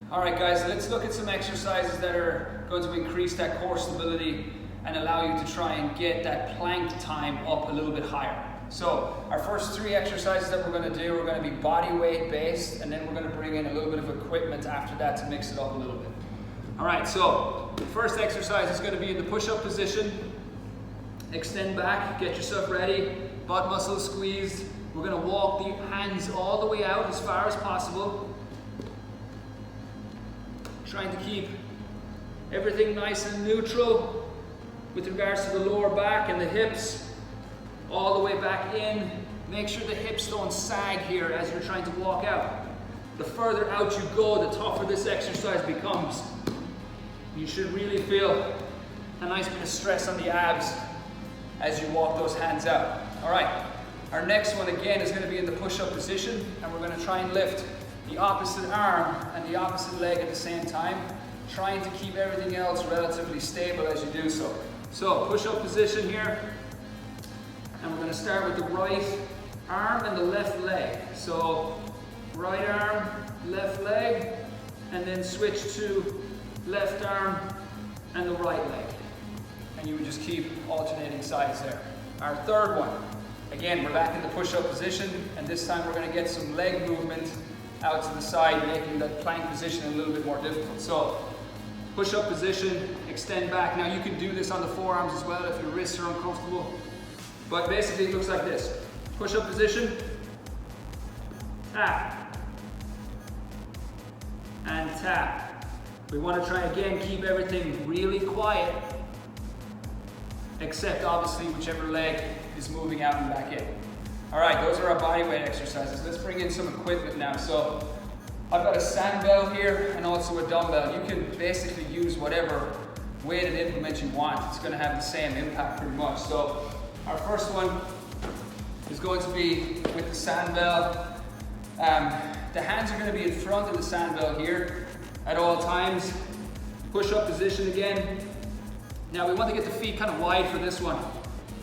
All right guys, let's look at some exercises that are going to increase that core stability and allow you to try and get that plank time up a little bit higher. So our first three exercises that we're going to do are going to be body weight based, and then we're going to bring in a little bit of equipment after that to mix it up a little bit. All right, so the first exercise is going to be in the push-up position. Extend back, get yourself ready, butt muscles squeezed. We're going to walk the hands all the way out as far as possible. Trying to keep everything nice and neutral with regards to the lower back and the hips, all the way back in. Make sure the hips don't sag here as you're trying to walk out. The further out you go, the tougher this exercise becomes. You should really feel a nice bit of stress on the abs as you walk those hands out. All right, our next one again is going to be in the push-up position, and we're going to try and lift the opposite arm and the opposite leg at the same time, trying to keep everything else relatively stable as you do so. So push-up position here, and we're going to start with the right arm and the left leg. So right arm, left leg, and then switch to left arm and the right leg. And you would just keep alternating sides there. Our third one, again, we're back in the push-up position, and this time we're going to get some leg movement out to the side, making that plank position a little bit more difficult. So push-up position, extend back. Now you can do this on the forearms as well if your wrists are uncomfortable. But basically it looks like this. Push-up position, tap, and tap. We want to try again, keep everything really quiet, except obviously whichever leg is moving out and back in. All right, those are our body weight exercises. Let's bring in some equipment now. So I've got a sandbell here and also a dumbbell. You can basically use whatever weighted implement you want. It's going to have the same impact pretty much. So our first one is going to be with the sandbell. The hands are going to be in front of the sandbell here at all times. Push-up position again. Now we want to get the feet kind of wide for this one,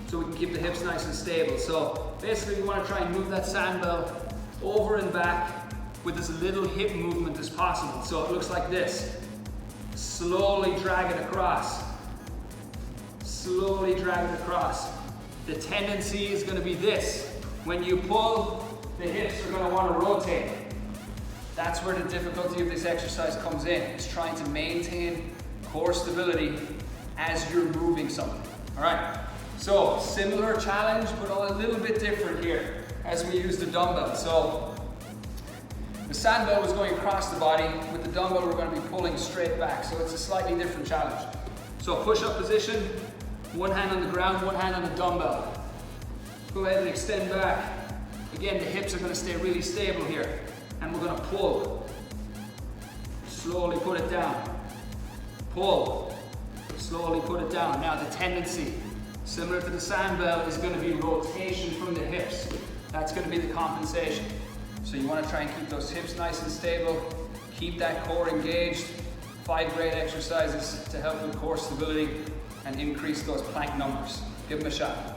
so we can keep the hips nice and stable. So basically we want to try and move that sandbell over and back with as little hip movement as possible. So it looks like this. Slowly drag it across. Slowly drag it across. The tendency is going to be this. When you pull, the hips are going to want to rotate. That's where the difficulty of this exercise comes in. It's trying to maintain core stability as you're moving something. All right. So similar challenge, but a little bit different here as we use the dumbbell. So the sandbell was going across the body. With the dumbbell, we're going to be pulling straight back. So it's a slightly different challenge. So push-up position, one hand on the ground, one hand on the dumbbell. Go ahead and extend back. Again, the hips are going to stay really stable here. And we're going to pull. Slowly put it down. Pull. Slowly put it down. Now the tendency, similar to the sandbell, is going to be rotation from the hips. That's going to be the compensation. So you want to try and keep those hips nice and stable, keep that core engaged. 5 great exercises to help with core stability and increase those plank numbers. Give them a shot.